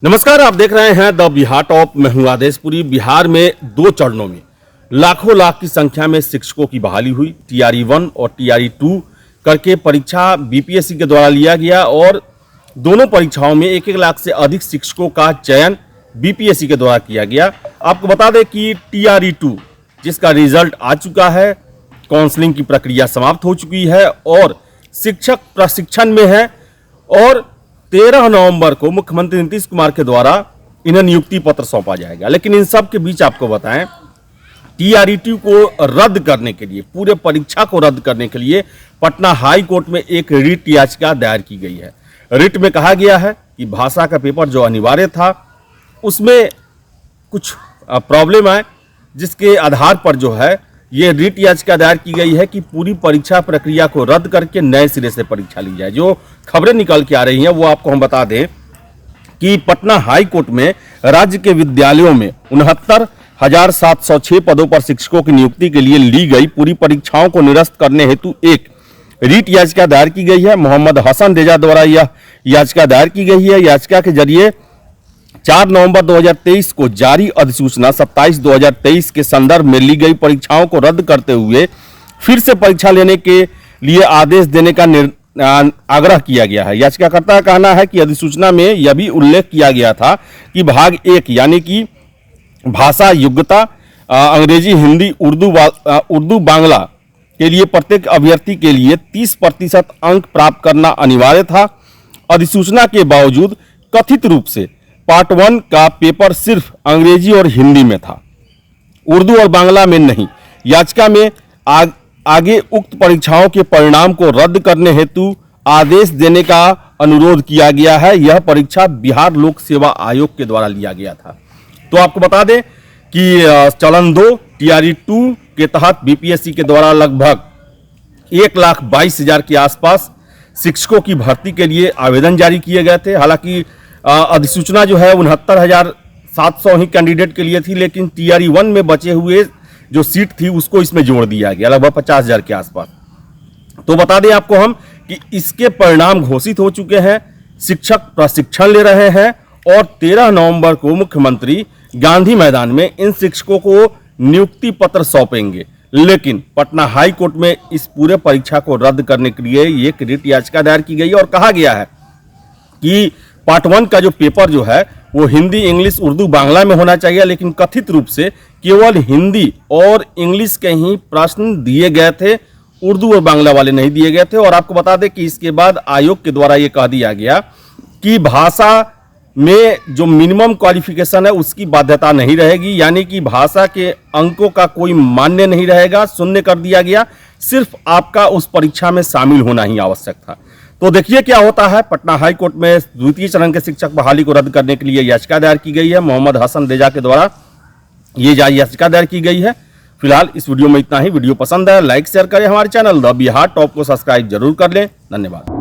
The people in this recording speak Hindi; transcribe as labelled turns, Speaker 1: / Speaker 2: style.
Speaker 1: नमस्कार, आप देख रहे हैं द बिहार टॉप। मैं हूं आदेशपुरी। बिहार में 2 चरणों में लाखों लाख की संख्या में शिक्षकों की बहाली हुई। टीआरई 1 और टीआरई 2 करके परीक्षा बीपीएससी के द्वारा लिया गया और दोनों परीक्षाओं में 1-1 लाख से अधिक शिक्षकों का चयन बीपीएससी के द्वारा किया गया। आपको बता दें कि टीआरई 2 जिसका रिजल्ट आ चुका है, काउंसलिंग की प्रक्रिया समाप्त हो चुकी है और शिक्षक प्रशिक्षण में है और 13 नवंबर को मुख्यमंत्री नीतीश कुमार के द्वारा इन्हें नियुक्ति पत्र सौंपा जाएगा। लेकिन इन सब के बीच आपको बताएं, टीआरई 2 को रद्द करने के लिए, पूरे परीक्षा को रद्द करने के लिए पटना हाई कोर्ट में एक रिट याचिका दायर की गई है। रिट में कहा गया है कि भाषा का पेपर जो अनिवार्य था उसमें कुछ प्रॉब्लम आए, जिसके आधार पर जो है ये रिट याचिका दायर की गई है कि पूरी परीक्षा प्रक्रिया को रद्द करके नए सिरे से परीक्षा ली जाए। जो खबरें निकल के आ रही हैं वो आपको हम बता दें कि पटना हाई कोर्ट में राज्य के विद्यालयों में 69,706 पदों पर शिक्षकों की नियुक्ति के लिए ली गई पूरी परीक्षाओं को निरस्त करने हेतु एक रिट याचिका दायर की गई है। मोहम्मद हसन रेजा द्वारा यह याचिका दायर की गई है। याचिका के जरिए 4 नवंबर 2023 को जारी अधिसूचना 27/2023 के संदर्भ में ली गई परीक्षाओं को रद्द करते हुए फिर से परीक्षा लेने के लिए आदेश देने का आग्रह किया गया है। याचिकाकर्ता का कहना है कि अधिसूचना में यह भी उल्लेख किया गया था कि भाग 1 यानी कि भाषा योग्यता अंग्रेजी, हिंदी, उर्दू बांग्ला के लिए प्रत्येक अभ्यर्थी के लिए 30% अंक प्राप्त करना अनिवार्य था। अधिसूचना के बावजूद कथित रूप से पार्ट 1 का पेपर सिर्फ अंग्रेजी और हिंदी में था, उर्दू और बांग्ला में नहीं। याचिका में आगे उक्त परीक्षाओं के परिणाम को रद्द करने हेतु आदेश देने का अनुरोध किया गया है। यह परीक्षा बिहार लोक सेवा आयोग के द्वारा लिया गया था। तो आपको बता दें कि चरण 2 टीआरई 2 के तहत बीपीएससी के द्वारा लगभग 1,22,000 के आसपास शिक्षकों की भर्ती के लिए आवेदन जारी किए गए थे। हालांकि अधिसूचना जो है 69,700 ही कैंडिडेट के लिए थी, लेकिन टीआरई 1 में बचे हुए जो सीट थी उसको इसमें जोड़ दिया गया, लगभग 50,000 के आसपास। तो बता दें आपको हम कि इसके परिणाम घोषित हो चुके हैं। शिक्षक प्रशिक्षण ले रहे हैं और 13 नवंबर को मुख्यमंत्री गांधी मैदान में इन शिक्षकों को नियुक्ति पत्र सौंपेंगे। लेकिन पटना हाई कोर्ट में इस पूरे परीक्षा को रद्द करने के लिए एक रिट याचिका दायर की गई और कहा गया है कि पार्ट 1 का जो पेपर जो है वो हिंदी, इंग्लिश, उर्दू, बांग्ला में होना चाहिए, लेकिन कथित रूप से केवल हिंदी और इंग्लिश के ही प्रश्न दिए गए थे, उर्दू और बांग्ला वाले नहीं दिए गए थे। और आपको बता दें कि इसके बाद आयोग के द्वारा ये कह दिया गया कि भाषा में जो मिनिमम क्वालिफिकेशन है उसकी बाध्यता नहीं रहेगी, यानी कि भाषा के अंकों का कोई मान्य नहीं रहेगा, शून्य कर दिया गया। सिर्फ आपका उस परीक्षा में शामिल होना ही आवश्यक था। तो देखिए क्या होता है। पटना हाई कोर्ट में द्वितीय चरण के शिक्षक बहाली को रद्द करने के लिए याचिका दायर की गई है। मोहम्मद हसन रेजा के द्वारा ये याचिका दायर की गई है। फिलहाल इस वीडियो में इतना ही। वीडियो पसंद है लाइक शेयर करें, हमारे चैनल द बिहार टॉप को सब्सक्राइब जरूर कर लें। धन्यवाद।